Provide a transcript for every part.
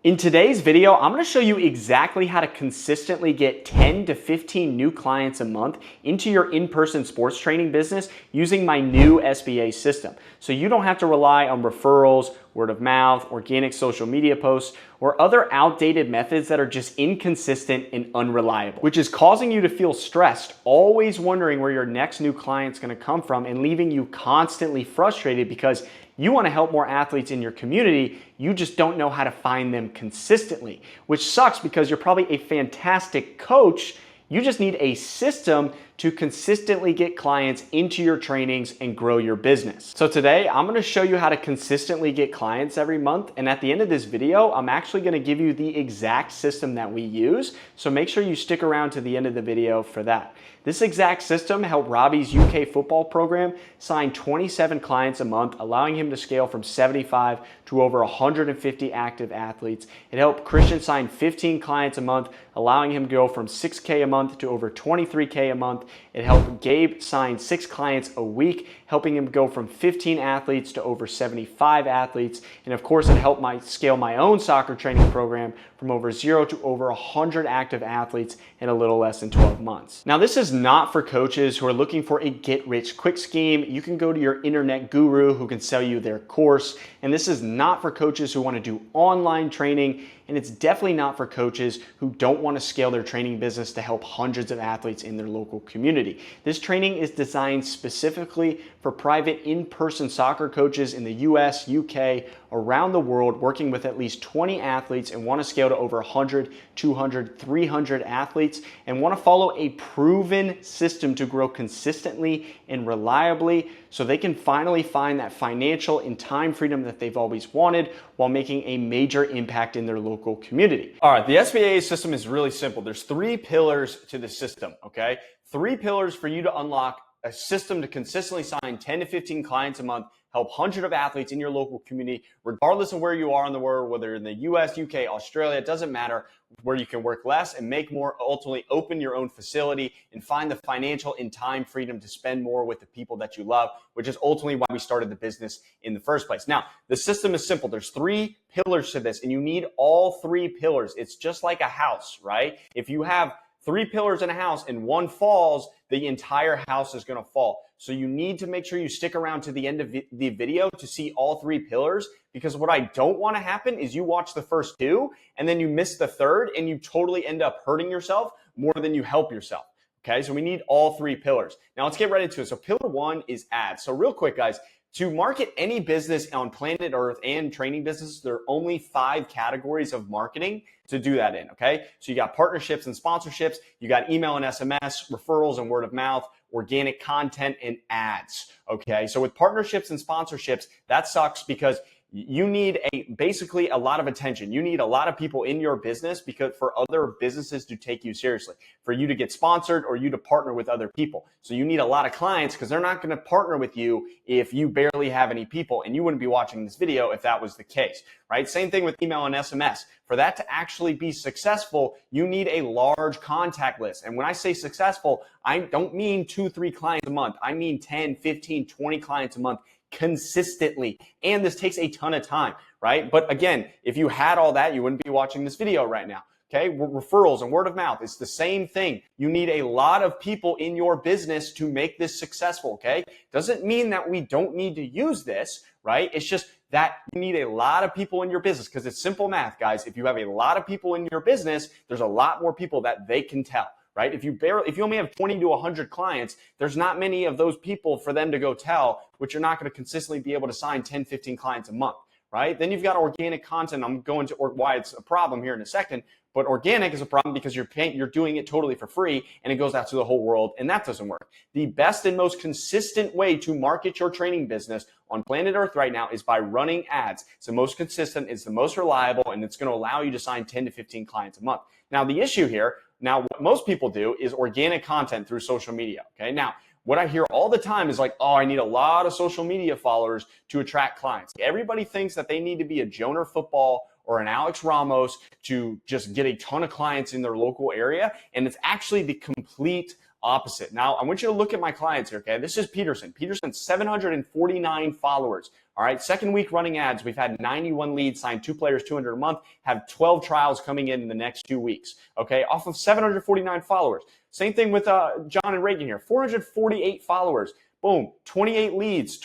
In today's video, I'm going to show you exactly how to consistently get 10 to 15 new clients a month into your in-person sports training business using my new SBA system. So you don't have to rely on referrals, word of mouth, organic social media posts, or other outdated methods that are just inconsistent and unreliable, which is causing you to feel stressed, always wondering where your next new client's going to come from and leaving you constantly frustrated because you want to help more athletes in your community, you just don't know how to find them consistently, which sucks because you're probably a fantastic coach. You just need a system to consistently get clients into your trainings and grow your business. So today, I'm going to show you how to consistently get clients every month. And at the end of this video, I'm actually going to give you the exact system that we use. So make sure you stick around to the end of the video for that. This exact system helped Robbie's UK football program sign 27 clients a month, allowing him to scale from 75 to over 150 active athletes. It helped Christian sign 15 clients a month, allowing him to go from 6K a month to over 23K a month. It helped Gabe sign 6 clients a week, helping him go from 15 athletes to over 75 athletes. And of course, it helped scale my own soccer training program from over 0 to over 100 active athletes in a little less than 12 months. Now, this is not for coaches who are looking for a get-rich-quick scheme. You can go to your internet guru who can sell you their course. And this is not for coaches who want to do online training. And it's definitely not for coaches who don't want to scale their training business to help hundreds of athletes in their local community. This training is designed specifically for private in-person soccer coaches in the US, UK, around the world, working with at least 20 athletes and want to scale to over 100, 200, 300 athletes and want to follow a proven system to grow consistently and reliably so they can finally find that financial and time freedom that they've always wanted while making a major impact in their local community. All right, the SBA system is really simple. There's 3 pillars to the system, okay? 3 pillars for you to unlock a system to consistently sign 10 to 15 clients a month, help hundreds of athletes in your local community, regardless of where you are in the world, whether in the US, UK, Australia, it doesn't matter, where you can work less and make more, ultimately open your own facility and find the financial and time freedom to spend more with the people that you love, which is ultimately why we started the business in the first place. Now, the system is simple. There's 3 pillars to this, and you need all 3 pillars. It's just like a house, right? If you have 3 pillars in a house and one falls, the entire house is going to fall. So you need to make sure you stick around to the end of the video to see all 3 pillars, because what I don't want to happen is you watch the first 2 and then you miss the third and you totally end up hurting yourself more than you help yourself. Okay, so we need all 3 pillars. Now let's get right into it. So pillar 1 is ads. So real quick, guys, to market any business on planet Earth and training businesses, there are only 5 categories of marketing to do that in, okay? So you got partnerships and sponsorships, you got email and SMS, referrals and word of mouth, organic content, and ads, okay? So with partnerships and sponsorships, that sucks because you need basically a lot of attention. You need a lot of people in your business because for other businesses to take you seriously, for you to get sponsored or you to partner with other people. So you need a lot of clients because they're not going to partner with you if you barely have any people, and you wouldn't be watching this video if that was the case, right? Same thing with email and SMS. For that to actually be successful, you need a large contact list. And when I say successful, I don't mean 2, 3 clients a month. I mean 10, 15, 20 clients a month consistently. And this takes a ton of time, right? But again, if you had all that, you wouldn't be watching this video right now. Okay, referrals and word of mouth, it's the same thing. You need a lot of people in your business to make this successful, okay? Doesn't mean that we don't need to use this, right? It's just that you need a lot of people in your business because it's simple math, guys. If you have a lot of people in your business, there's a lot more people that they can tell. Right? If you only have 20 to 100 clients, there's not many of those people for them to go tell, which you're not going to consistently be able to sign 10, 15 clients a month, right? Then you've got organic content. I'm going to why it's a problem here in a second, but organic is a problem because you're doing it totally for free and it goes out to the whole world, and that doesn't work. The best and most consistent way to market your training business on planet Earth right now is by running ads. It's the most consistent, it's the most reliable, and it's going to allow you to sign 10 to 15 clients a month. Now, the issue here, what most people do is organic content through social media, okay? Now, what I hear all the time is like, oh, I need a lot of social media followers to attract clients. Everybody thinks that they need to be a Joner Football or an Alex Ramos to just get a ton of clients in their local area, and it's actually the complete opposite. Now, I want you to look at my clients here, okay? This is Peterson. Peterson's 749 followers. All right, second week running ads, we've had 91 leads, signed 2 players, 200 a month, have 12 trials coming in the next 2 weeks. Okay, off of 749 followers. Same thing with John and Reagan here, 448 followers. Boom, 28 leads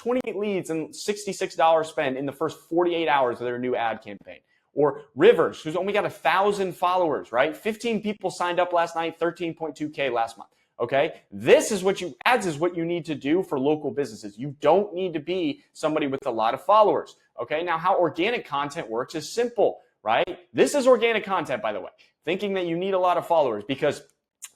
and $66 spent in the first 48 hours of their new ad campaign. Or Rivers, who's only got 1,000 followers, right? 15 people signed up last night, 13.2K last month. Okay, this is what ads is what you need to do for local businesses. You don't need to be somebody with a lot of followers. Okay, now how organic content works is simple, right? This is organic content, by the way, thinking that you need a lot of followers, because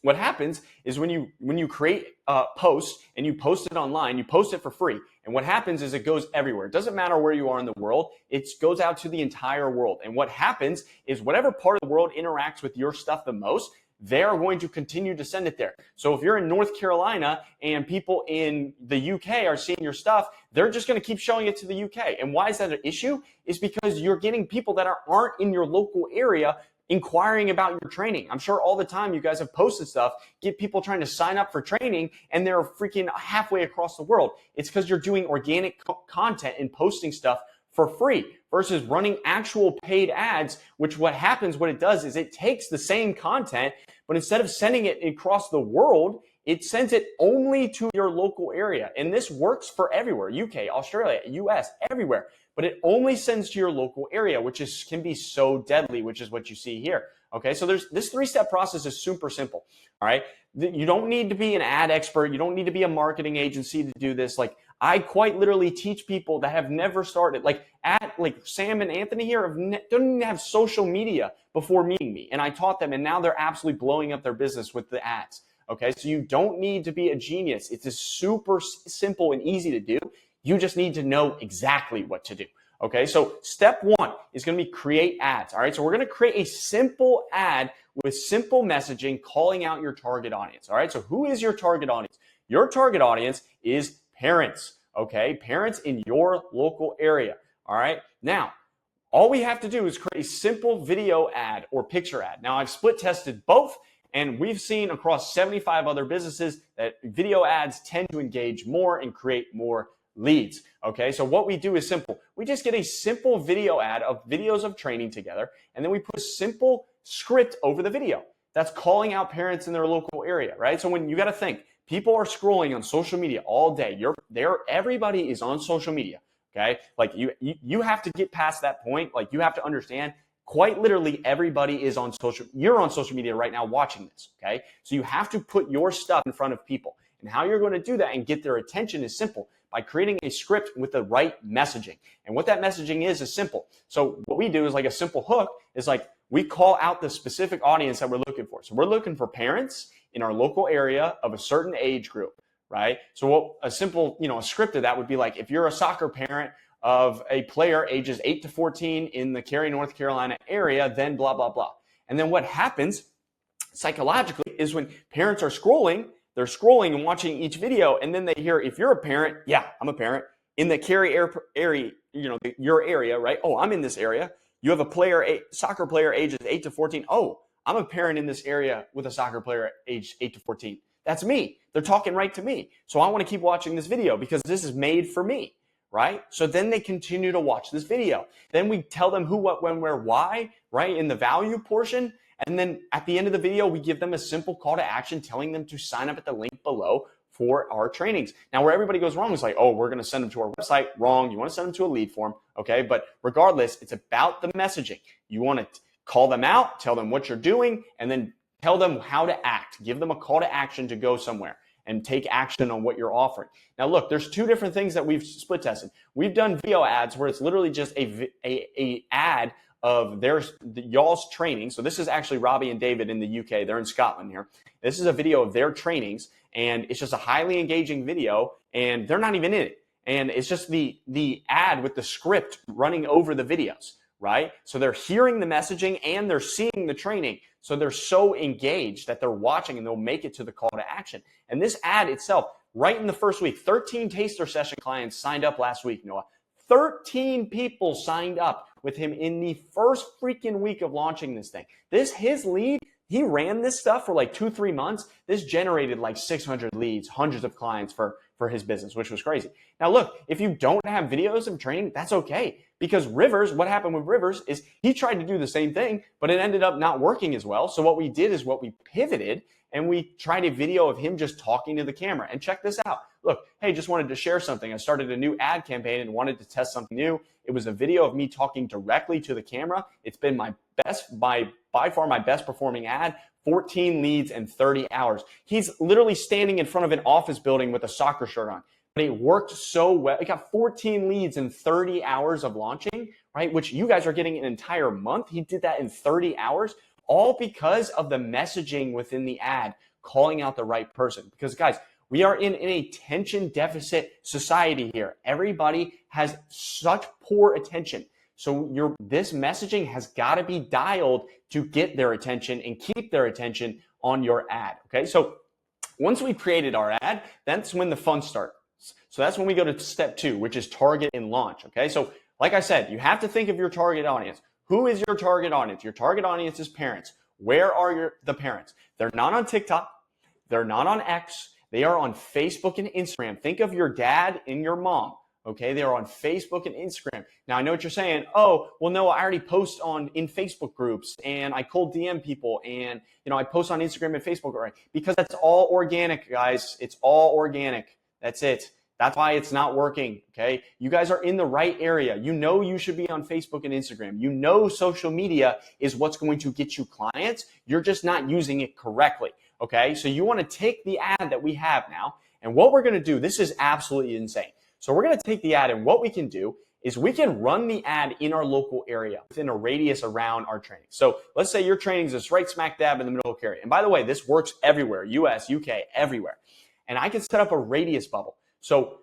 what happens is when you create a post and you post it online, you post it for free. And what happens is it goes everywhere. It doesn't matter where you are in the world. It goes out to the entire world. And what happens is whatever part of the world interacts with your stuff the most, they're going to continue to send it there. So if you're in North Carolina and people in the UK are seeing your stuff, they're just going to keep showing it to the UK. And why is that an issue? Is because you're getting people that aren't in your local area inquiring about your training. I'm sure all the time you guys have posted stuff, get people trying to sign up for training, and they're freaking halfway across the world. It's because you're doing organic content and posting stuff for free versus running actual paid ads, which what it does is it takes the same content, but instead of sending it across the world, it sends it only to your local area. And this works for everywhere, UK, Australia, US, everywhere. But it only sends to your local area, which can be so deadly, which is what you see here. Okay, so this 3-step process is super simple. All right, you don't need to be an ad expert. You don't need to be a marketing agency to do this. Like, I quite literally teach people that have never started, like Sam and Anthony here don't even have social media before meeting me, and I taught them, and now they're absolutely blowing up their business with the ads. Okay, so you don't need to be a genius. It's just super simple and easy to do. You just need to know exactly what to do. Okay, so step 1 is going to be create ads. All right, so we're going to create a simple ad with simple messaging calling out your target audience. All right, so who is your target audience? Your target audience is parents. Okay, parents in your local area. All right, now all we have to do is create a simple video ad or picture ad. Now I've split tested both, and we've seen across 75 other businesses that video ads tend to engage more and create more leads. Okay, so what we do is simple. We just get a simple video ad of videos of training together, and then we put a simple script over the video that's calling out parents in their local area, right? So when you got to think, people are scrolling on social media all day. Everybody is on social media. Okay, like you have to get past that point. Like, you have to understand, quite literally everybody is on you're on social media right now watching this. Okay, so you have to put your stuff in front of people, and how you're going to do that and get their attention is simple, by creating a script with the right messaging. And what that messaging is simple. So what we do is, like, a simple hook is like, we call out the specific audience that we're looking for. So we're looking for parents in our local area of a certain age group, right? So what a simple, a script of that would be like, if you're a soccer parent of a player ages 8 to 14 in the Cary, North Carolina area, then blah, blah, blah. And then what happens psychologically is when parents are scrolling, they're scrolling and watching each video, and then they hear, if you're a parent, yeah, I'm a parent, in the Cary area, your area, right? Oh, I'm in this area. You have a soccer player ages 8 to 14. Oh, I'm a parent in this area with a soccer player aged 8 to 14. That's me. They're talking right to me. So I want to keep watching this video because this is made for me, right? So then they continue to watch this video. Then we tell them who, what, when, where, why, right? In the value portion. And then at the end of the video, we give them a simple call to action telling them to sign up at the link below for our trainings. Now, where everybody goes wrong is like, oh, we're going to send them to our website. Wrong. You want to send them to a lead form. Okay. But regardless, it's about the messaging. You want to call them out, tell them what you're doing, and then tell them how to act. Give them a call to action to go somewhere and take action on what you're offering. Now, look, there's 2 different things that we've split tested. We've done video ads where it's literally just a ad of y'all's training. So this is actually Robbie and David in the UK. They're in Scotland here. This is a video of their trainings, and it's just a highly engaging video, and they're not even in it. And it's just the ad with the script running over the videos, right? So they're hearing the messaging and they're seeing the training. So they're so engaged that they're watching and they'll make it to the call to action. And this ad itself, right in the first week, 13 taster session clients signed up last week, Noah. 13 people signed up with him in the first freaking week of launching this thing. His lead, he ran this stuff for like 2-3 months. This generated like 600 leads, hundreds of clients for for his business, which was crazy. Now look, if you don't have videos of training, that's okay. Because Rivers, what happened with Rivers is he tried to do the same thing, but it ended up not working as well. So what we did is we pivoted and we tried a video of him just talking to the camera. And check this out. Look, hey, just wanted to share something. I started a new ad campaign and wanted to test something new. It was a video of me talking directly to the camera. It's been my best, by far my best performing ad. 14 leads in 30 hours. He's literally standing in front of an office building with a soccer shirt on. But it worked so well. It got 14 leads in 30 hours of launching, right? Which you guys are getting an entire month. He did that in 30 hours, all because of the messaging within the ad, calling out the right person. Because guys, we are in an attention deficit society here. Everybody has such poor attention. So this messaging has got to be dialed to get their attention and keep their attention on your ad. Okay, so once we created our ad, that's when the fun starts. So that's when we go to step 2, which is target and launch. Okay, so like I said, you have to think of your target audience. Who is your target audience? Your target audience is parents. Where are the parents? They're not on TikTok. They're not on X. They are on Facebook and Instagram. Think of your dad and your mom. Okay, they are on Facebook and Instagram. Now, I know what you're saying. Oh, well, no, I already post in Facebook groups and I cold DM people and, I post on Instagram and Facebook, right? Because that's all organic, guys. It's all organic. That's it. That's why it's not working, okay? You guys are in the right area. You know you should be on Facebook and Instagram. You know social media is what's going to get you clients. You're just not using it correctly, okay? So you want to take the ad that we have now, and what we're going to do, this is absolutely insane. So we're going to take the ad, and what we can do is we can run the ad in our local area within a radius around our training. So let's say your training is just right smack dab in the middle of area. And by the way, this works everywhere, US, UK, everywhere. And I can set up a radius bubble. So,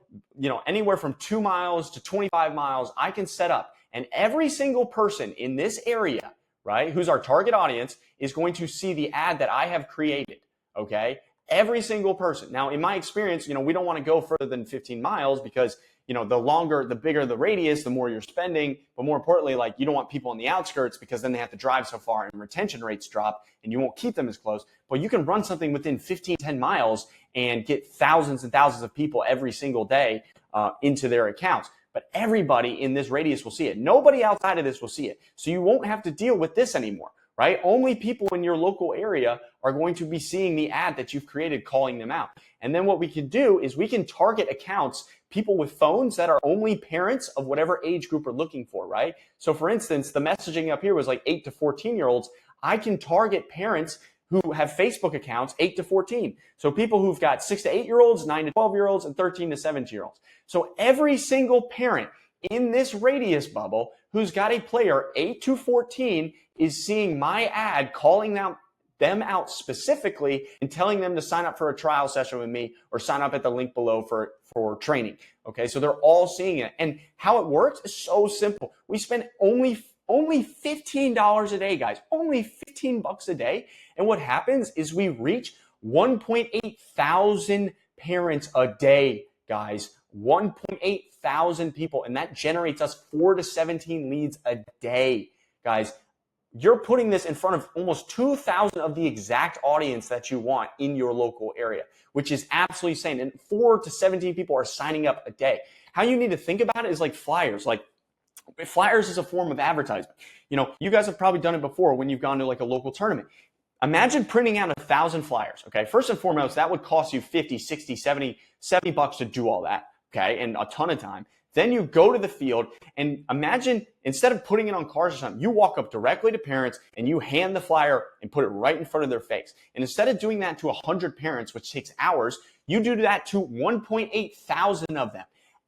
anywhere from 2 miles to 25 miles, I can set up. And every single person in this area, right, who's our target audience, is going to see the ad that I have created, okay? Every single person. Now, in my experience, we don't want to go further than 15 miles because, the bigger the radius, the more you're spending. But more importantly, you don't want people on the outskirts because then they have to drive so far and retention rates drop and you won't keep them as close. But you can run something within 10 miles and get thousands and thousands of people every single day into their accounts. But everybody in this radius will see it. Nobody outside of this will see it. So you won't have to deal with this anymore, right? Only people in your local area are going to be seeing the ad that you've created, calling them out. And then what we can do is we can target accounts, people with phones that are only parents of whatever age group we're looking for, right? So for instance, the messaging up here was 8 to 14-year-olds. I can target parents who have Facebook accounts, 8 to 14. So people who've got 6 to 8-year-olds, 9 to 12-year-olds, and 13 to 17-year-olds. So every single parent in this radius bubble who's got a player 8 to 14 is seeing my ad, calling them out specifically and telling them to sign up for a trial session with me or sign up at the link below for training. Okay, so they're all seeing it. And how it works is so simple. We spend only $15 a day, guys, only 15 bucks a day. And what happens is we reach 1.8 thousand parents a day, guys, 1.8 thousand people. And that generates us 4 to 17 leads a day, guys. You're putting this in front of almost 2,000 of the exact audience that you want in your local area, which is absolutely insane. And 4 to 17 people are signing up a day. How you need to think about it is like flyers. Flyers is a form of advertisement. You guys have probably done it before when you've gone to a local tournament. Imagine printing out 1,000 flyers, okay? First and foremost, that would cost you 50, 60, 70 bucks to do all that, okay? And a ton of time. Then you go to the field and imagine instead of putting it on cards or something, you walk up directly to parents and you hand the flyer and put it right in front of their face. And instead of doing that to 100 parents, which takes hours, you do that to 1.8 thousand of them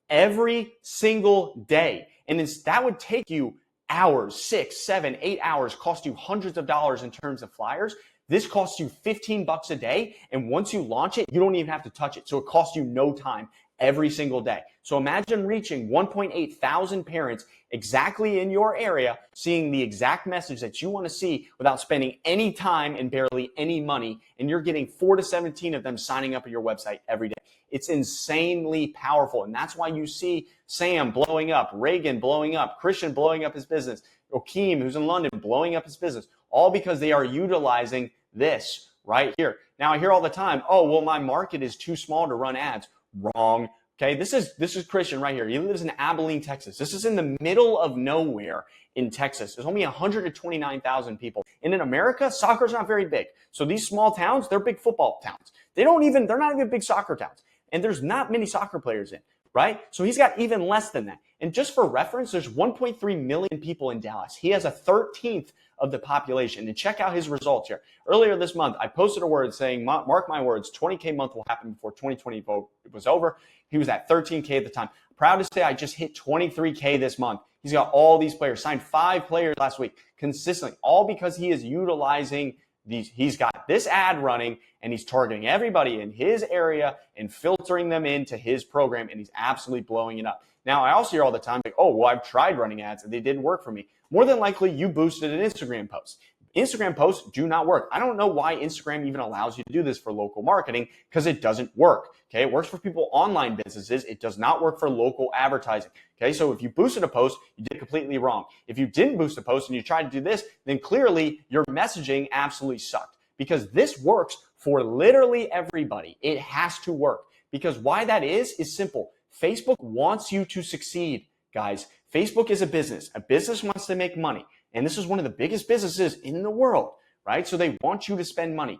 every single day. And that would take you hours, 6, 7, 8 hours, cost you hundreds of dollars in terms of flyers. This costs you 15 bucks a day. And once you launch it, you don't even have to touch it. So it costs you no time every single day. So imagine reaching 1.8 thousand parents exactly in your area, seeing the exact message that you want to see without spending any time and barely any money. And you're getting 4 to 17 of them signing up at your website every day. It's insanely powerful. And that's why you see Sam blowing up, Reagan blowing up, Christian blowing up his business, Okeem, who's in London, blowing up his business, all because they are utilizing this right here. Now, I hear all the time, oh, well, my market is too small to run ads. Wrong. Okay, this is Christian right here. He lives in Abilene, Texas. This is in the middle of nowhere in Texas. There's only 129,000 people. And in America, soccer's not very big. So these small towns, they're big football towns. They're not even big soccer towns. And there's not many soccer players in, right? So he's got even less than that. And just for reference, there's 1.3 million people in Dallas. He has a 13th of the population. And check out his results here. Earlier this month, I posted a word saying, mark my words, 20K month will happen before 2020 was over. He was at 13K at the time. Proud to say I just hit 23K this month. He's got all these players, signed 5 players last week consistently, all because he is utilizing these. He's got this ad running and he's targeting everybody in his area and filtering them into his program, and he's absolutely blowing it up. Now, I also hear all the time, like, oh, well, I've tried running ads and they didn't work for me. More than likely, you boosted an Instagram post. Instagram posts do not work. I don't know why Instagram even allows you to do this for local marketing, because it doesn't work. Okay, it works for people online businesses. It does not work for local advertising. Okay, so if you boosted a post, you did completely wrong. If you didn't boost a post and you tried to do this, then clearly your messaging absolutely sucked, because this works for literally everybody. It has to work, because why that is simple. Facebook wants you to succeed, guys. Facebook is a business. A business wants to make money. And this is one of the biggest businesses in the world, right? So they want you to spend money.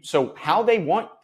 So how they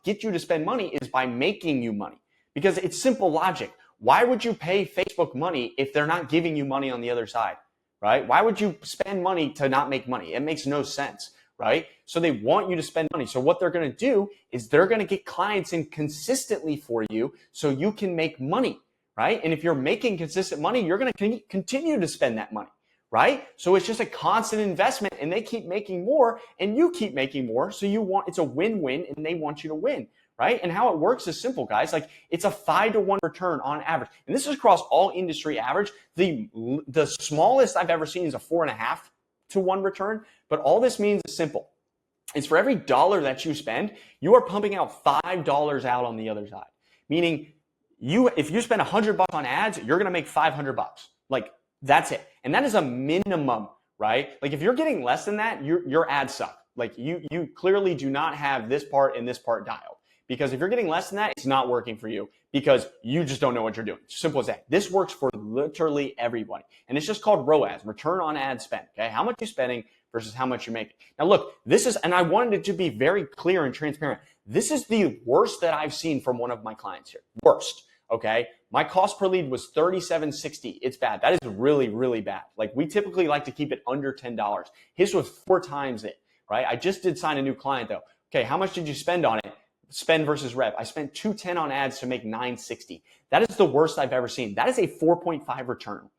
get you to spend money is by making you money, because it's simple logic. Why would you pay Facebook money if they're not giving you money on the other side, right? Why would you spend money to not make money? It makes no sense, right? So they want you to spend money. So what they're going to do is they're going to get clients in consistently for you so you can make money, right? And if you're making consistent money, you're going to continue to spend that money, right? So it's just a constant investment, and they keep making more and you keep making more. So it's a win-win, and they want you to win, right? And how it works is simple, guys. Like, it's a 5-to-1 return on average. And this is across all industry average. The smallest I've ever seen is a 4.5-to-1 return. But all this means is simple. It's for every dollar that you spend, you are pumping out $5 out on the other side. Meaning, if you spend $100 on ads, you're going to make $500. Like, that's it. And that is a minimum, right? Like, if you're getting less than that, your ads suck. Like, you clearly do not have this part and this part dialed. Because if you're getting less than that, it's not working for you, because you just don't know what you're doing. It's simple as that. This works for literally everybody. And it's just called ROAS, return on ad spend. Okay, how much you're spending versus how much you're making. Now look, and I wanted it to be very clear and transparent. This is the worst that I've seen from one of my clients here. Worst. Okay, my cost per lead was $37.60. It's bad. That is really, really bad. Like, we typically like to keep it under $10. His was 4 times it, right? I just did sign a new client though. Okay, how much did you spend on it? Spend versus rev. I spent $210 on ads to make $960. That is the worst I've ever seen. That is a 4.5 return.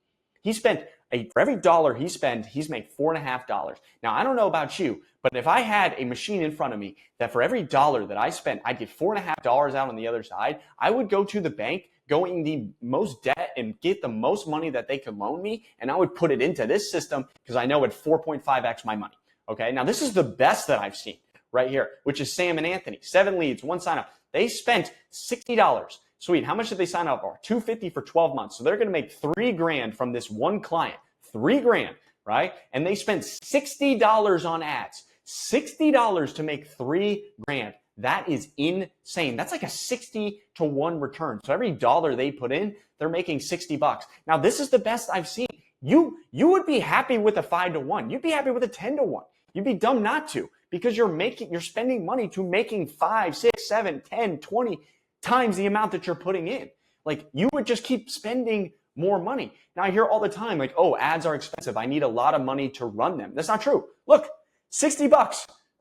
He spent for every dollar he spent, he's made $4.50. Now, I don't know about you, but if I had a machine in front of me that for every dollar that I spent, I'd get $4.50 out on the other side, I would go to the bank, go in the most debt, and get the most money that they could loan me, and I would put it into this system, because I know it 4.5x my money. Okay, now this is the best that I've seen right here, which is Sam and Anthony. 7 leads, 1 sign up. They spent $60. Sweet. How much did they sign up for? $250 for 12 months. So they're going to make $3,000 from this one client. $3,000, right? And they spent $60 on ads. $60 to make $3,000. That is insane. That's like a 60-to-1 return. So every dollar they put in, they're making $60. Now, this is the best I've seen. You would be happy with a 5-to-1. You'd be happy with a 10-to-1. You'd be dumb not to, because you're spending money to making 5, 6, 7, 10, 20 times the amount that you're putting in. Like, you would just keep spending more money. Now, I hear all the time, like, oh, ads are expensive. I need a lot of money to run them. That's not true. Look, $60.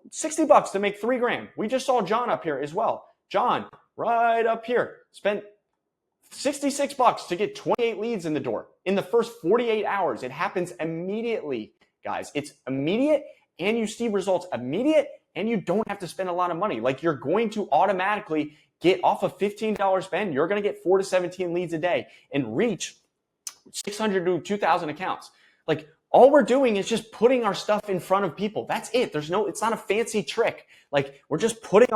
$60 to make $3,000. We just saw John up here as well. John, right up here, spent $66 to get 28 leads in the door in the first 48 hours. It happens immediately, guys. It's immediate, and you see results immediate, and you don't have to spend a lot of money. Like, you're going to automatically get off a $15 spend. You're going to get 4 to 17 leads a day and reach 600 to 2,000 accounts. Like, all we're doing is just putting our stuff in front of people. That's it. It's not a fancy trick. Like, we're just putting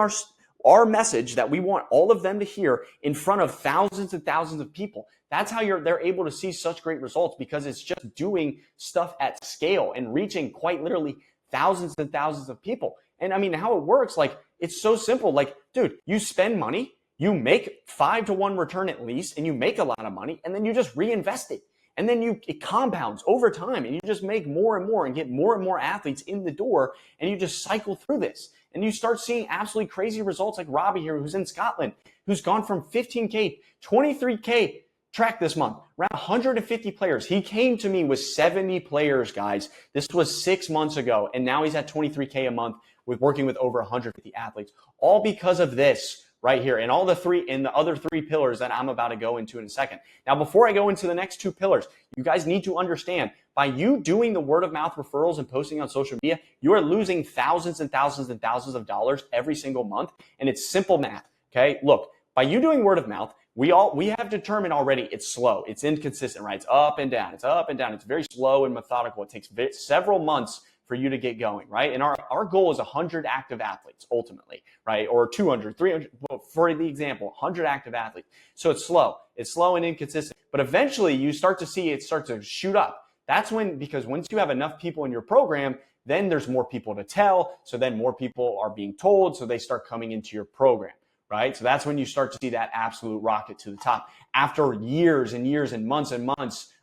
our message that we want all of them to hear in front of thousands and thousands of people. That's how they're able to see such great results, because it's just doing stuff at scale and reaching quite literally thousands and thousands of people. And I mean, how it works, like, it's so simple. Like, dude, you spend money, you make 5-to-1 return at least, and you make a lot of money, and then you just reinvest it. And then it compounds over time, and you just make more and more and get more and more athletes in the door, and you just cycle through this. And you start seeing absolutely crazy results like Robbie here, who's in Scotland, who's gone from 15K, 23K track this month, around 150 players. He came to me with 70 players, guys. This was 6 months ago, and now he's at 23K a month with working with over 150 athletes, all because of this right here, and the other three pillars that I'm about to go into in a second. Now, before I go into the next two pillars, you guys need to understand, by you doing the word of mouth referrals and posting on social media, you are losing thousands and thousands and thousands of dollars every single month. And it's simple math. Okay. Look, by you doing word of mouth, we have determined already it's slow. It's inconsistent, right? It's up and down. It's up and down. It's very slow and methodical. It takes several months for you to get going, right? And our goal is 100 active athletes ultimately, right? Or 200, 300, for the example, 100 active athletes. So it's slow and inconsistent, but eventually you start to see it start to shoot up. That's because once you have enough people in your program, then there's more people to tell. So then more people are being told, so they start coming into your program, right? So that's when you start to see that absolute rocket to the top after years and years and months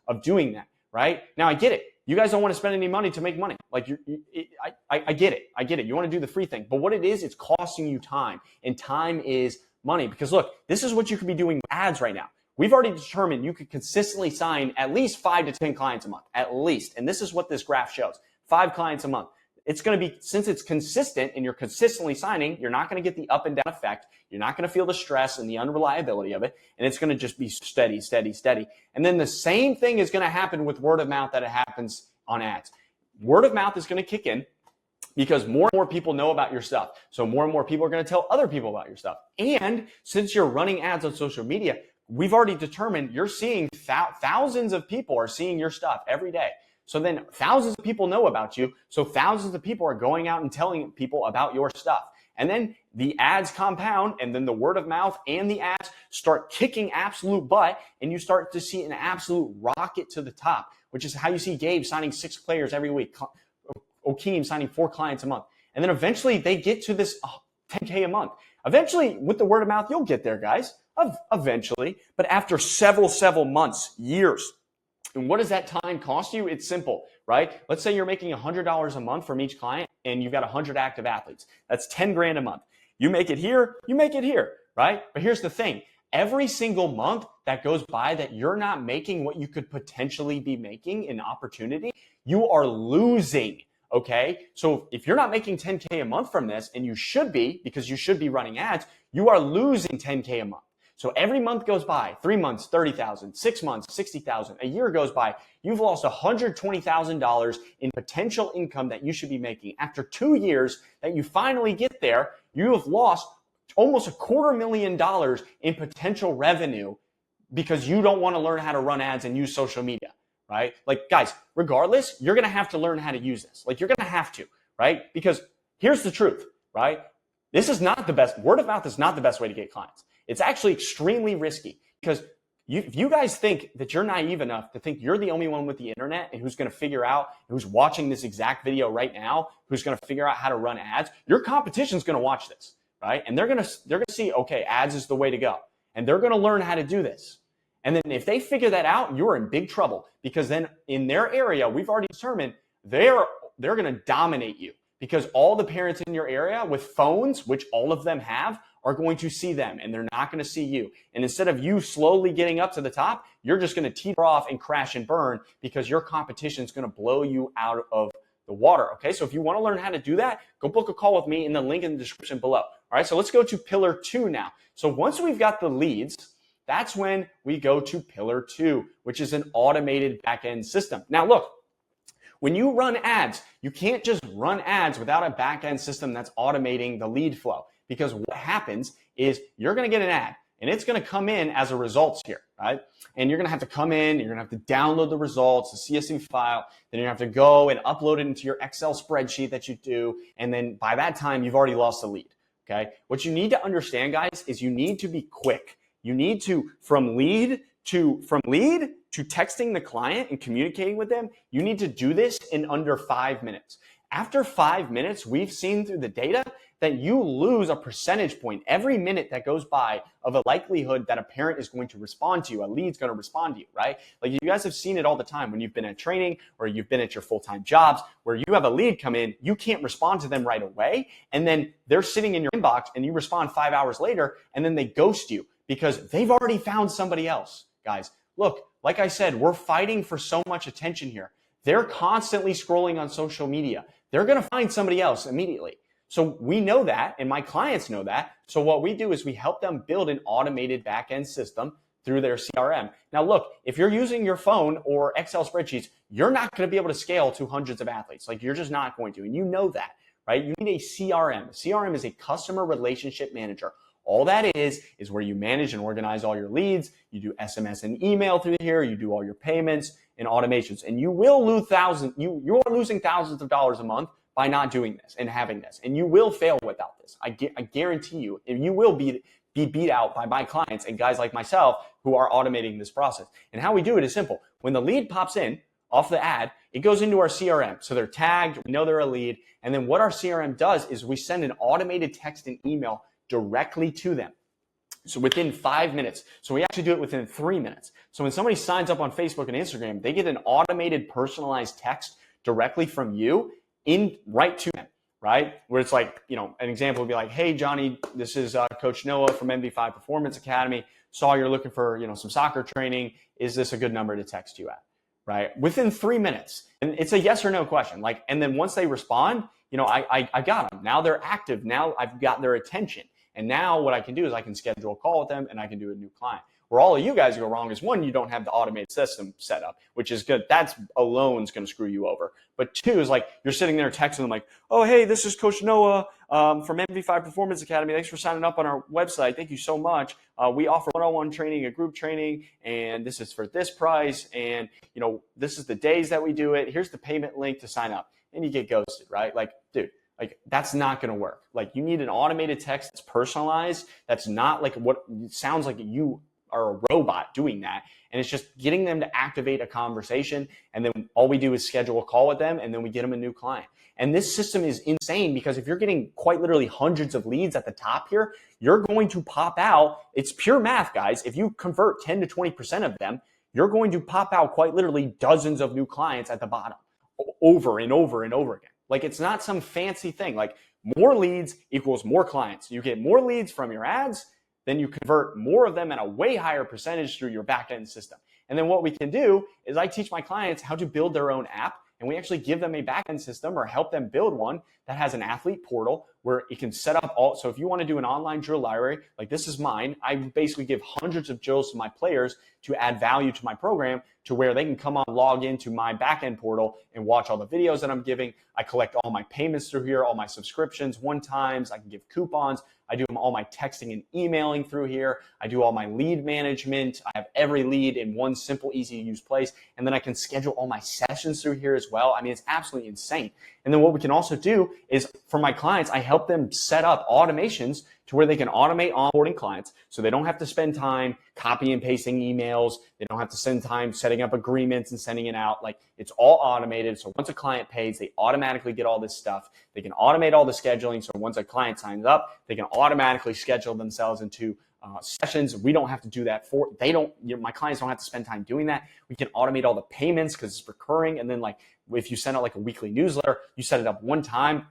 of doing that, right? Now I get it. You guys don't want to spend any money to make money. Like I get it. I get it. You want to do the free thing. But what it is, it's costing you time. And time is money. Because look, this is what you could be doing with ads right now. We've already determined you could consistently sign at least 5 to 10 clients a month, at least. And this is what this graph shows. 5 clients a month. It's going to be, since it's consistent and you're consistently signing, you're not going to get the up and down effect. You're not going to feel the stress and the unreliability of it. And it's going to just be steady, steady, steady. And then the same thing is going to happen with word of mouth that it happens on ads. Word of mouth is going to kick in because more and more people know about your stuff. So more and more people are going to tell other people about your stuff. And since you're running ads on social media, we've already determined you're seeing thousands of people are seeing your stuff every day. So then thousands of people know about you. So thousands of people are going out and telling people about your stuff. And then the ads compound, and then the word of mouth and the ads start kicking absolute butt, and you start to see an absolute rocket to the top, which is how you see Gabe signing 6 players every week, Okeem signing 4 clients a month. And then eventually they get to this 10K a month. Eventually, with the word of mouth, you'll get there, guys, eventually. But after several months, years. And what does that time cost you? It's simple, right? Let's say you're making $100 a month from each client and you've got 100 active athletes. That's 10 grand a month. You make it here, right? But here's the thing. Every single month that goes by that you're not making what you could potentially be making in opportunity, you are losing, okay? So if you're not making 10K a month from this, and you should be, because you should be running ads, you are losing 10K a month. So every month goes by, 3 months, 30,000, 6 months, 60,000, a year goes by, you've lost $120,000 in potential income that you should be making. After 2 years that you finally get there, you have lost almost $250,000 in potential revenue because you don't want to learn how to run ads and use social media, right? Like, guys, regardless, you're going to have to learn how to use this. Like, you're going to have to, right? Because here's the truth, right? This is not the best. Word of mouth is not the best way to get clients. It's actually extremely risky because if you guys think that you're naive enough to think you're the only one with the internet and who's going to figure out, who's watching this exact video right now, who's going to figure out how to run ads, your competition's going to watch this, right? And they're going to see, okay, ads is the way to go. And they're going to learn how to do this. And then if they figure that out, you're in big trouble because then in their area, we've already determined they're going to dominate you because all the parents in your area with phones, which all of them have, are going to see them and they're not going to see you. And instead of you slowly getting up to the top, you're just going to teeter off and crash and burn because your competition is going to blow you out of the water. Okay, so if you want to learn how to do that, go book a call with me in the link in the description below. All right, so let's go to pillar 2 now. So once we've got the leads, that's when we go to pillar 2, which is an automated back-end system. Now look, when you run ads, you can't just run ads without a back-end system that's automating the lead flow. Because what happens is you're going to get an ad and it's going to come in as a results here, right? And you're going to have to come in, you're going to have to download the results, the CSV file, then you have to go and upload it into your Excel spreadsheet that you do. And then by that time, you've already lost the lead, okay? What you need to understand, guys, is you need to be quick. You need to, from lead to texting the client and communicating with them, you need to do this in under 5 minutes. After 5 minutes, we've seen through the data that you lose a percentage point every minute that goes by of a likelihood that a parent is going to respond to you, a lead's going to respond to you, right? Like you guys have seen it all the time when you've been at training or you've been at your full-time jobs where you have a lead come in, you can't respond to them right away. And then they're sitting in your inbox and you respond 5 hours later and then they ghost you because they've already found somebody else. Guys, look, like I said, we're fighting for so much attention here. They're constantly scrolling on social media. They're going to find somebody else immediately. So we know that, and my clients know that. So what we do is we help them build an automated back-end system through their CRM. Now look, if you're using your phone or Excel spreadsheets, you're not going to be able to scale to hundreds of athletes. Like you're just not going to, and you know that, right? You need a CRM. CRM is a customer relationship manager. All that is where you manage and organize all your leads. You do SMS and email through here. You do all your payments and automations, and you will lose you are losing thousands of dollars a month by not doing this and having this. And you will fail without this. I guarantee you, and you will be beat out by my clients and guys like myself who are automating this process. And how we do it is simple. When the lead pops in off the ad, it goes into our CRM. So they're tagged, we know they're a lead. And then what our CRM does is we send an automated text and email directly to them. So within 5 minutes. So we actually do it within 3 minutes. So when somebody signs up on Facebook and Instagram, they get an automated personalized text directly from you right to them, right? Where it's like, an example would be like, hey, Johnny, this is Coach Noah from MV5 Performance Academy. Saw you're looking for, some soccer training. Is this a good number to text you at, right? Within 3 minutes. And it's a yes or no question. And then once they respond, I got them. Now they're active. Now I've got their attention. And now what I can do is I can schedule a call with them and I can do a new client. Where all of you guys go wrong is one, you don't have the automated system set up, which is good. That's alone is going to screw you over. But two is you're sitting there texting them oh, hey, this is Coach Noah from MV5 Performance Academy. Thanks for signing up on our website. Thank you so much. We offer one-on-one training, a group training, and this is for this price. And, this is the days that we do it. Here's the payment link to sign up. And you get ghosted, right? Dude. That's not going to work. You need an automated text that's personalized. That's not what it sounds like you are a robot doing that. And it's just getting them to activate a conversation. And then all we do is schedule a call with them and then we get them a new client. And this system is insane because if you're getting quite literally hundreds of leads at the top here, you're going to pop out. It's pure math, guys. If you convert 10 to 20% of them, you're going to pop out quite literally dozens of new clients at the bottom over and over and over again. It's not some fancy thing. More leads equals more clients. You get more leads from your ads, then you convert more of them at a way higher percentage through your back-end system. And then what we can do is I teach my clients how to build their own app, and we actually give them a back-end system or help them build one that has an athlete portal where it can set up all. So if you want to do an online drill library, this is mine, I basically give hundreds of drills to my players to add value to my program to where they can come on, log into my back-end portal and watch all the videos that I'm giving. I collect all my payments through here, all my subscriptions, one-times. I can give coupons. I do all my texting and emailing through here. I do all my lead management. I have every lead in one simple, easy to use place. And then I can schedule all my sessions through here as well. I mean, it's absolutely insane. And then what we can also do is for my clients, I help them set up automations to where they can automate onboarding clients so they don't have to spend time copy and pasting emails. They don't have to spend time setting up agreements and sending it out. It's all automated. So once a client pays, they automatically get all this stuff. They can automate all the scheduling. So once a client signs up, they can automatically schedule themselves into sessions. We don't have to do that my clients don't have to spend time doing that. We can automate all the payments because it's recurring. And then if you send out a weekly newsletter, you set it up one time,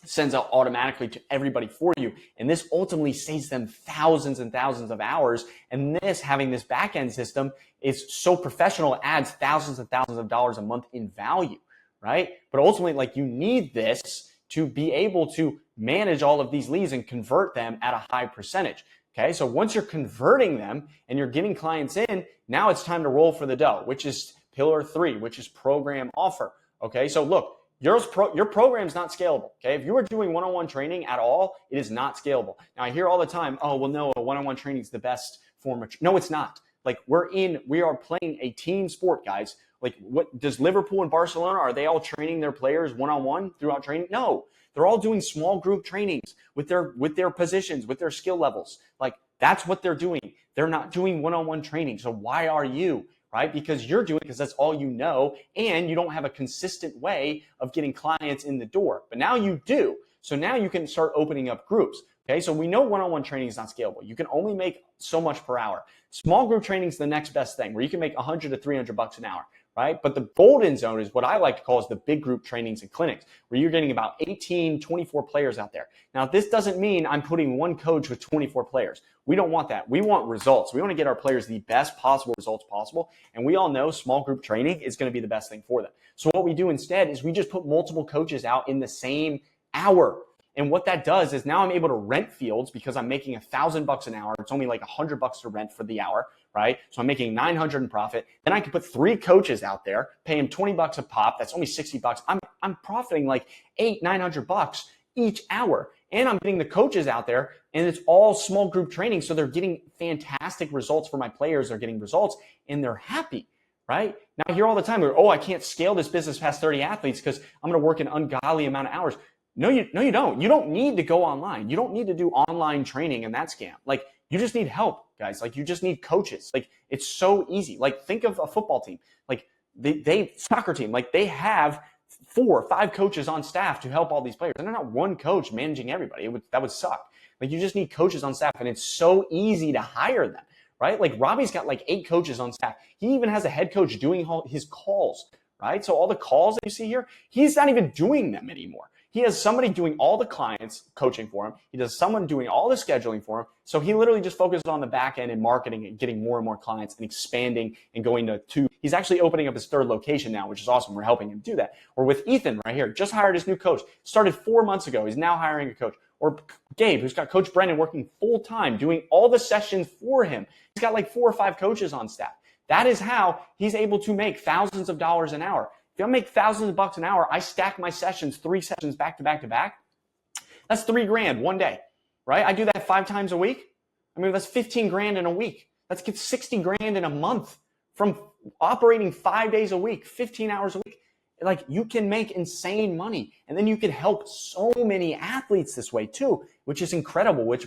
sends out automatically to everybody for you. And this ultimately saves them thousands and thousands of hours. And having this back-end system is so professional, it adds thousands and thousands of dollars a month in value, right? But ultimately, you need this to be able to manage all of these leads and convert them at a high percentage. Okay, so once you're converting them and you're getting clients in, now it's time to roll for the dough, which is pillar 3, which is program offer. Okay, so look, your program's not scalable. Okay, if you are doing one-on-one training at all, it is not scalable. Now I hear all the time, oh, well, no, one-on-one training is the best form of. No, it's not. We are playing a team sport, guys. What does Liverpool and Barcelona, are they all training their players one-on-one throughout training? No. They're all doing small group trainings with their positions, with their skill levels. That's what they're doing. They're not doing one-on-one training. So why are you, right? Because you're doing it because that's all you know, and you don't have a consistent way of getting clients in the door. But now you do. So now you can start opening up groups. Okay, so we know one-on-one training is not scalable. You can only make so much per hour. Small group training is the next best thing, where you can make 100 to 300 bucks an hour, right? But the golden zone is what I like to call is the big group trainings and clinics, where you're getting about 18, 24 players out there. Now, this doesn't mean I'm putting one coach with 24 players. We don't want that. We want results. We want to get our players the best possible results possible. And we all know small group training is going to be the best thing for them. So what we do instead is we just put multiple coaches out in the same hour. And what that does is now I'm able to rent fields because I'm making $1,000 an hour. It's only like $100 to rent for the hour, right? So I'm making $900 in profit. Then I can put 3 coaches out there, pay them $20 a pop. That's only $60. I'm profiting like $900 each hour. And I'm getting the coaches out there, and it's all small group training. So they're getting fantastic results for my players. They're getting results and they're happy, right? Now I hear all the time, I can't scale this business past 30 athletes because I'm going to work an ungodly amount of hours. No, you don't. You don't need to go online. You don't need to do online training and that scam. Like, you just need help, guys. Like, you just need coaches. Like, it's so easy. Like, think of a football team. Like, they soccer team. Like, they have 4 or 5 coaches on staff to help all these players. And they're not one coach managing everybody. That would suck. Like, you just need coaches on staff, and it's so easy to hire them, right? Like, Robbie's got like 8 coaches on staff. He even has a head coach doing his calls, right? So all the calls that you see here, he's not even doing them anymore. He has somebody doing all the clients coaching for him. He does someone doing all the scheduling for him. So he literally just focuses on the back end and marketing and getting more and more clients and expanding and going to he's actually opening up his 3rd location now, which is awesome. We're helping him do that. Or with Ethan right here, just hired his new coach. Started 4 months ago. He's now hiring a coach. Or Gabe, who's got Coach Brennan working full time, doing all the sessions for him. He's got like 4 or 5 coaches on staff. That is how he's able to make thousands of dollars an hour. If I make thousands of bucks an hour, I stack my sessions, 3 sessions back to back to back. That's $3,000 one day, right? I do that 5 times a week. I mean, that's 15 grand in a week. Let's get 60 grand in a month from operating 5 days a week, 15 hours a week. Like, you can make insane money, and then you can help so many athletes this way too, which is incredible, which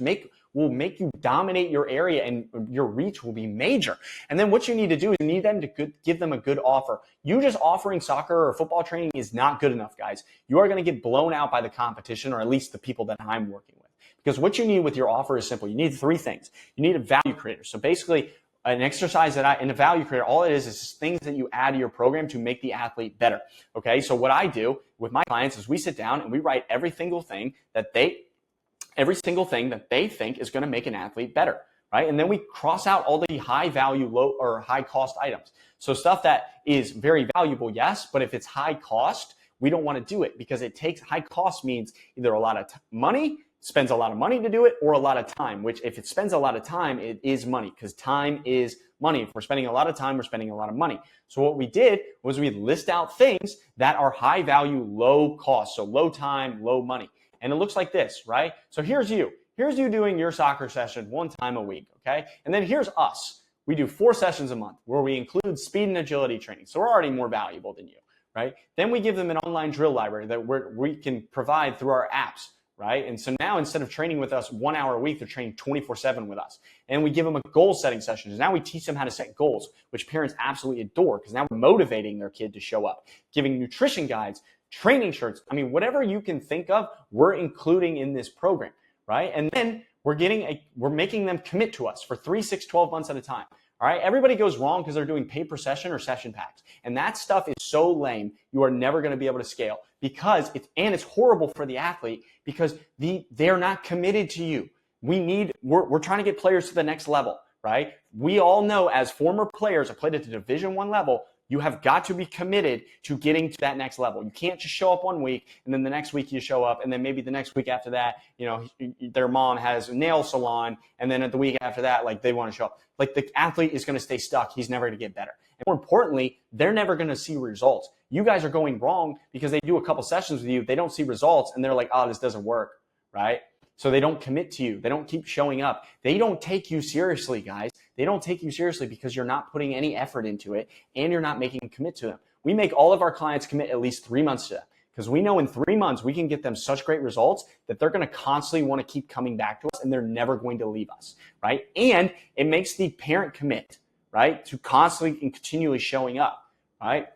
will make you dominate your area, and your reach will be major. And then what you need to do is you need them to give them a good offer. You just offering soccer or football training is not good enough, guys. You are going to get blown out by the competition, or at least the people that I'm working with. Because what you need with your offer is simple. You need 3 things. You need a value creator. So basically, an exercise in a value creator, all it is things that you add to your program to make the athlete better. Okay, so what I do with my clients is we sit down and we write every single thing that they think is going to make an athlete better, right? And then we cross out all the high value, low or high cost items. So stuff that is very valuable, yes, but if it's high cost, we don't want to do it, because high cost means either a lot of money, spends a lot of money to do it, or a lot of time, which if it spends a lot of time, it is money, because time is money. If we're spending a lot of time, we're spending a lot of money. So what we did was we list out things that are high value, low cost. So low time, low money. And it looks like this, right? So here's you. Here's you doing your soccer session 1 time a week, okay? And then here's us. We do 4 sessions a month where we include speed and agility training. So we're already more valuable than you, right? Then we give them an online drill library that we can provide through our apps, right? And so now instead of training with us 1 hour a week, they're training 24/7 with us. And we give them a goal setting session. And now we teach them how to set goals, which parents absolutely adore, because now we're motivating their kid to show up, giving nutrition guides, training shirts. I mean, whatever you can think of, we're including in this program, right? And then we're making them commit to us for 3, 6, 12 months at a time. All right. Everybody goes wrong because they're doing pay per session or session packs. And that stuff is so lame. You are never going to be able to scale, because it's horrible for the athlete, because they're not committed to you. We're trying to get players to the next level, right? We all know, as former players, I played at the Division I level, you have got to be committed to getting to that next level. You can't just show up 1 week and then the next week you show up, and then maybe the next week after that, their mom has a nail salon, and then at the week after that, like, they want to show up. Like, the athlete is going to stay stuck. He's never going to get better. And more importantly, they're never going to see results. You guys are going wrong because they do a couple sessions with you, they don't see results, and they're like, oh, this doesn't work, right? So they don't commit to you. They don't keep showing up. They don't take you seriously, guys. They don't take you seriously because you're not putting any effort into it, and you're not making them commit to them. We make all of our clients commit at least 3 months to that, because we know in 3 months we can get them such great results that they're going to constantly want to keep coming back to us, and they're never going to leave us, right? And it makes the parent commit, right? To constantly and continually showing up, right?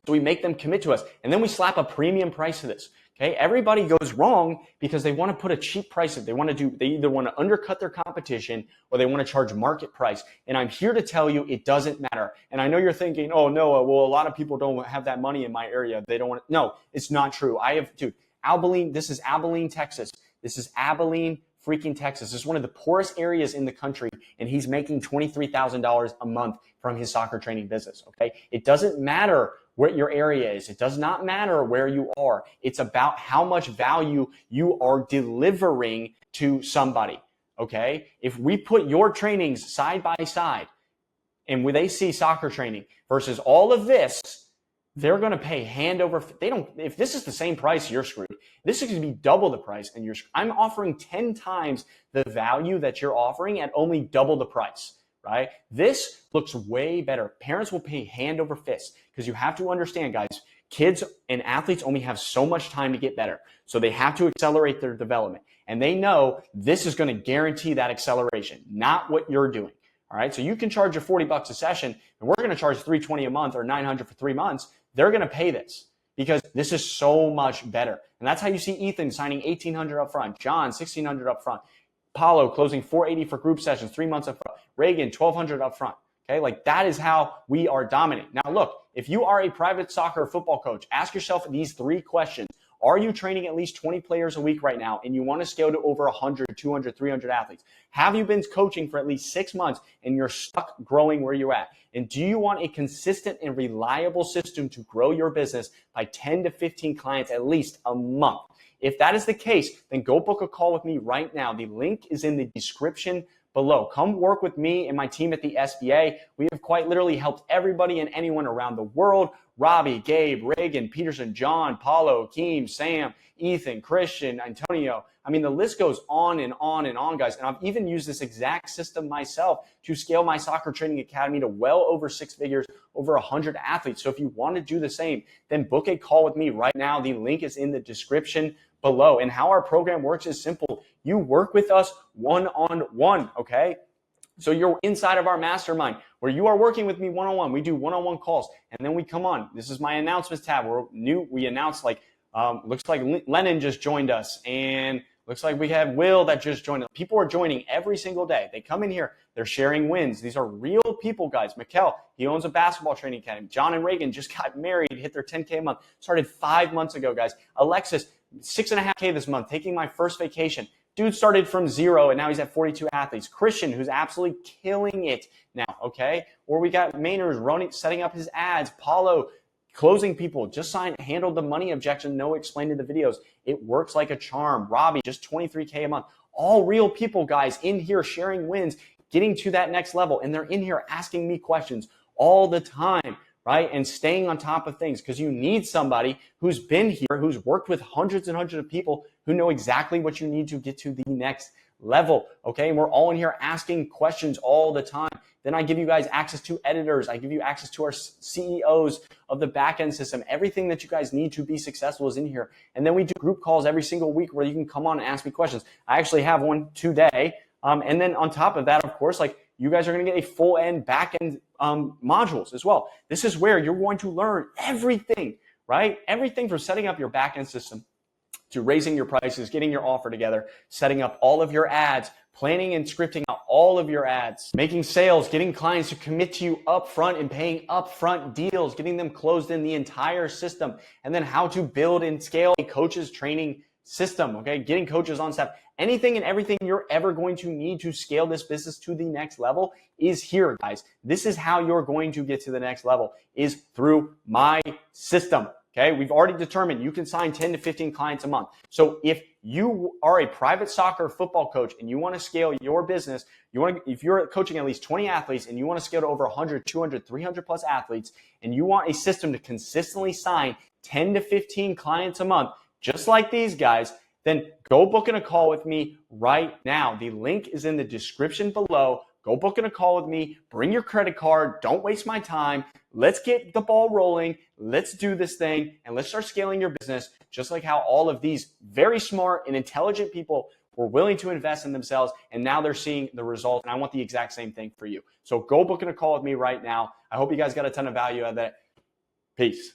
So we make them commit to us, and then we slap a premium price to this. Okay, everybody goes wrong because they want to put a cheap price. They either want to undercut their competition or they want to charge market price. And I'm here to tell you it doesn't matter. And I know you're thinking, oh no, well a lot of people don't have that money in my area. They don't want to. No, it's not true. Abilene. This is Abilene, Texas. This is Abilene, freaking Texas. This is one of the poorest areas in the country, and he's making $23,000 a month from his soccer training business. Okay, it doesn't matter what your area is. It does not matter where you are. It's about how much value you are delivering to somebody. Okay, if we put your trainings side by side, and when they see soccer training versus all of this, they're going to pay hand over. If this is the same price, you're screwed. This is going to be double the price, and you're screwed. I'm offering 10 times the value that you're offering at only double the price, right? This looks way better. Parents will pay hand over fist because you have to understand, guys, kids and athletes only have so much time to get better. So they have to accelerate their development. And they know this is going to guarantee that acceleration, not what you're doing. All right. So you can charge you $40 a session, and we're going to charge $320 a month or $900 for 3 months. They're going to pay this because this is so much better. And that's how you see Ethan signing $1,800 up front, John $1,600 up front, Paulo closing $480 for group sessions, 3 months up front, Reagan $1,200 up front. Okay, like that is how we are dominant. Now look, if you are a private soccer or football coach, ask yourself these 3 questions. Are you training at least 20 players a week right now and you want to scale to over 100, 200, 300 athletes? Have you been coaching for at least 6 months and you're stuck growing where you're at? And do you want a consistent and reliable system to grow your business by 10 to 15 clients at least a month? If that is the case, then go book a call with me right now. The link is in the description below. Come work with me and my team at the SBA. We have quite literally helped everybody and anyone around the world. Robbie, Gabe, Reagan, Peterson, John, Paulo, Keem, Sam, Ethan, Christian, Antonio. I mean, the list goes on and on and on, guys. And I've even used this exact system myself to scale my soccer training academy to well over 6 figures, over 100 athletes. So if you want to do the same, then book a call with me right now. The link is in the description below. And how our program works is simple. You work with us one-on-one, okay? So you're inside of our mastermind where you are working with me one-on-one. We do one-on-one calls, and then we come on. This is my announcements tab. We announced looks like Lennon just joined us, and looks like we have Will that just joined us. People are joining every single day. They come in here. They're sharing wins. These are real people, guys. Mikkel, he owns a basketball training academy. John and Reagan just got married, hit their 10K a month. Started 5 months ago, guys. Alexis, 6.5K this month, taking my first vacation. Dude started from 0, and now he's at 42 athletes. Christian, who's absolutely killing it now, okay? Or we got Maynard setting up his ads. Paulo, closing people, just handled the money objection, no explained in the videos. It works like a charm. Robbie, just 23K a month. All real people, guys, in here sharing wins, getting to that next level, and they're in here asking me questions all the time, right? And staying on top of things because you need somebody who's been here, who's worked with hundreds and hundreds of people who know exactly what you need to get to the next level, okay? And we're all in here asking questions all the time. Then I give you guys access to editors. I give you access to our CEOs of the backend system. Everything that you guys need to be successful is in here. And then we do group calls every single week where you can come on and ask me questions. I actually have one today. And then on top of that, of course, you guys are going to get a full end backend modules as well. This is where you're going to learn everything, right? Everything from setting up your backend system to raising your prices, getting your offer together, setting up all of your ads, planning and scripting out all of your ads, making sales, getting clients to commit to you upfront and paying upfront deals, getting them closed in the entire system, and then how to build and scale a coach's training system, okay? Getting coaches on staff. Anything and everything you're ever going to need to scale this business to the next level is here, guys. This is how you're going to get to the next level, is through my system. Okay, we've already determined you can sign 10 to 15 clients a month. So if you are a private soccer football coach and you want to scale your business, if you're coaching at least 20 athletes and you want to scale to over 100, 200, 300 plus athletes, and you want a system to consistently sign 10 to 15 clients a month, just like these guys, then go book in a call with me right now. The link is in the description below. Go book in a call with me. Bring your credit card. Don't waste my time. Let's get the ball rolling. Let's do this thing and let's start scaling your business just like how all of these very smart and intelligent people were willing to invest in themselves, and now they're seeing the results. And I want the exact same thing for you. So go book in a call with me right now. I hope you guys got a ton of value out of that. Peace.